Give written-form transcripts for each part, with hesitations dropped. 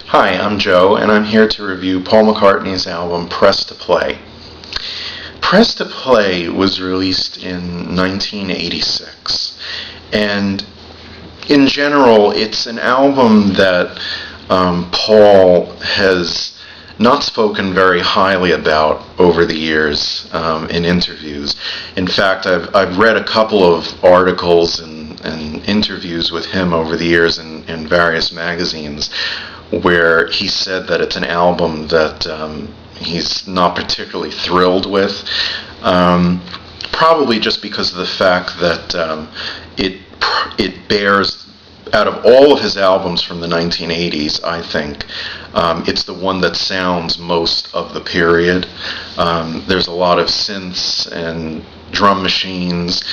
Hi, I'm Joe, and I'm here to review Paul McCartney's album Press to Play. Press to Play was released in 1986, and in general, it's an album that Paul has not spoken very highly about over the years in interviews. In fact, I've read a couple of articles and interviews with him over the years in various magazines where he said that it's an album that he's not particularly thrilled with, probably just because of the fact that it bears, out of all of his albums from the 1980s, I think, it's the one that sounds most of the period. There's a lot of synths and drum machines.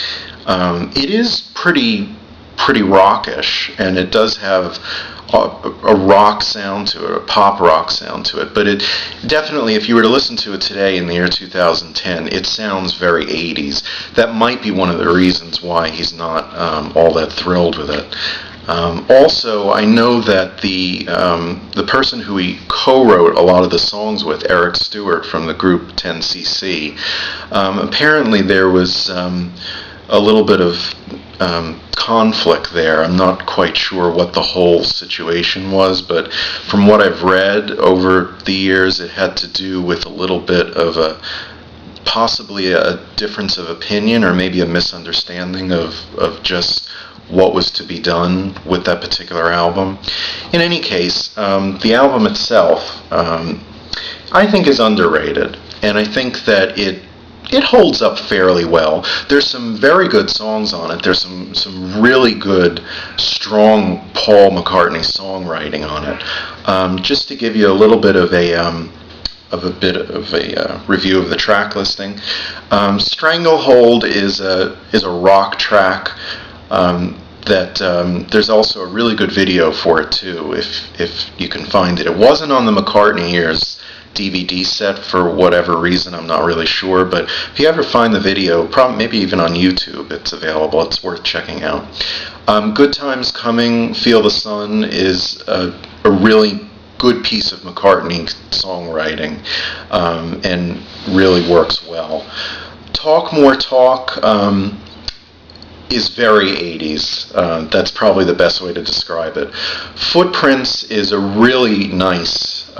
It is pretty rockish, and it does have a rock sound to it, a pop rock sound to it. But it definitely, if you were to listen to it today in the year 2010, it sounds very 80s. That might be one of the reasons why he's not all that thrilled with it. Also, I know that the person who he co-wrote a lot of the songs with, Eric Stewart from the group 10cc, apparently there was a little bit of conflict there. I'm not quite sure what the whole situation was, but from what I've read over the years, it had to do with a little bit of possibly a difference of opinion, or maybe a misunderstanding of just what was to be done with that particular album. In any case, the album itself, I think, is underrated, and I think that it holds up fairly well. There's some very good songs on it. There's some really good, strong Paul McCartney songwriting on it. Just to give you a little bit of a review of the track listing, Stranglehold is a rock track. There's also a really good video for it too, if you can find it. It wasn't on the McCartney Years DVD set for whatever reason, I'm not really sure, but if you ever find the video, probably maybe even on YouTube, it's available. It's worth checking out. Good Times Coming, Feel the Sun is a really good piece of McCartney songwriting, and really works well. Talk More Talk is very 80s. That's probably the best way to describe it. Footprints is a really nice,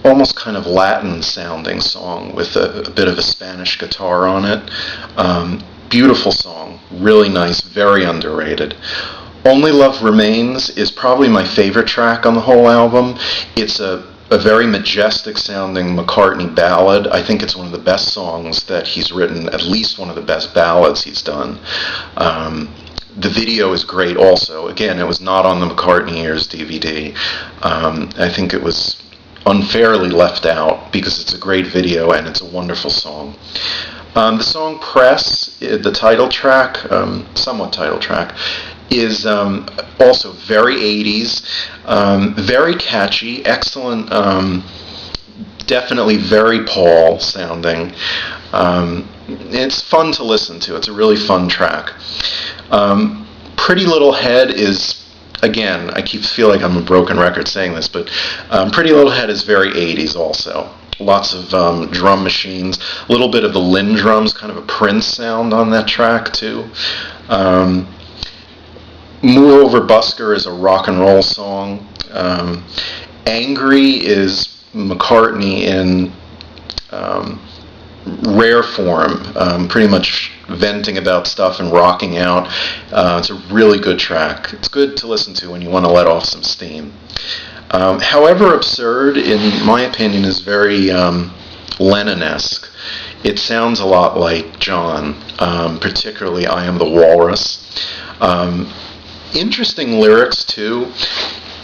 almost kind of Latin sounding song with a bit of a Spanish guitar on it. Beautiful song, really nice, very underrated. Only Love Remains is probably my favorite track on the whole album. It's a very majestic sounding McCartney ballad. I think it's one of the best songs that he's written, at least one of the best ballads he's done. The video is great also. Again, it was not on the McCartney Years DVD. I think it was unfairly left out because it's a great video and it's a wonderful song. The song Press, the title track, somewhat title track, is also very 80s, very catchy, excellent, definitely very Paul sounding. It's fun to listen to. It's a really fun track. Pretty Little Head is, again, I feel like I'm a broken record saying this, but Pretty Little Head is very 80s also. Lots of drum machines, a little bit of the Lynn drums, kind of a Prince sound on that track too. Moreover Busker is a rock and roll song. Angry is McCartney in rare form, pretty much venting about stuff and rocking out. It's a really good track. It's good to listen to when you want to let off some steam. However Absurd, in my opinion, is very Lennon-esque. It sounds a lot like John, particularly I Am the Walrus. Interesting lyrics too.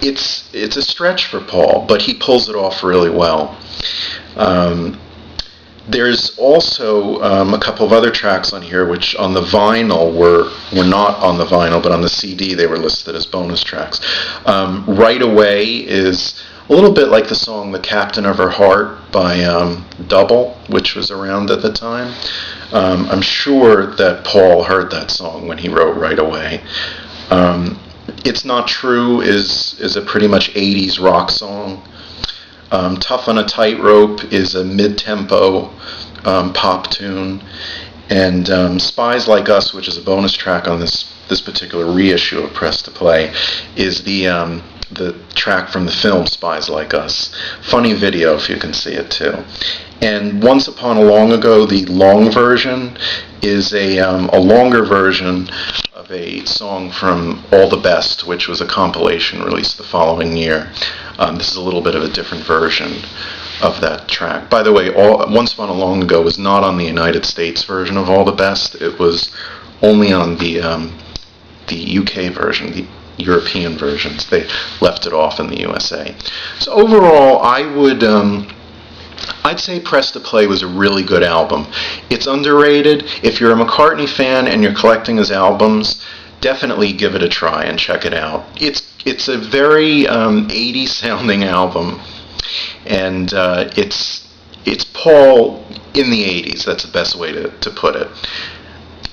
It's a stretch for Paul, but he pulls it off really well. There's also a couple of other tracks on here which on the vinyl were not on the vinyl, but on the CD they were listed as bonus tracks. Right Away is a little bit like the song The Captain of Her Heart by Double, which was around at the time. I'm sure that Paul heard that song when he wrote Right Away. It's Not True is a pretty much 80s rock song. Tough on a Tightrope is a mid-tempo pop tune. And Spies Like Us, which is a bonus track on this particular reissue of Press to Play, is the track from the film Spies Like Us. Funny video if you can see it too. And Once Upon a Long Ago, the long version, is a longer version of a song from All the Best, which was a compilation released the following year. This is a little bit of a different version of that track. By the way, Once Upon a Long Ago was not on the United States version of All the Best. It was only on the UK version, the European versions. They left it off in the USA. So overall, I'd say Press to Play was a really good album. It's underrated. If you're a McCartney fan and you're collecting his albums, definitely give it a try and check it out. It's a very 80s sounding album, and it's Paul in the 80s. That's the best way to put it.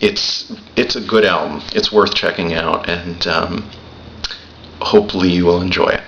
It's a good album. It's worth checking out, and hopefully you will enjoy it.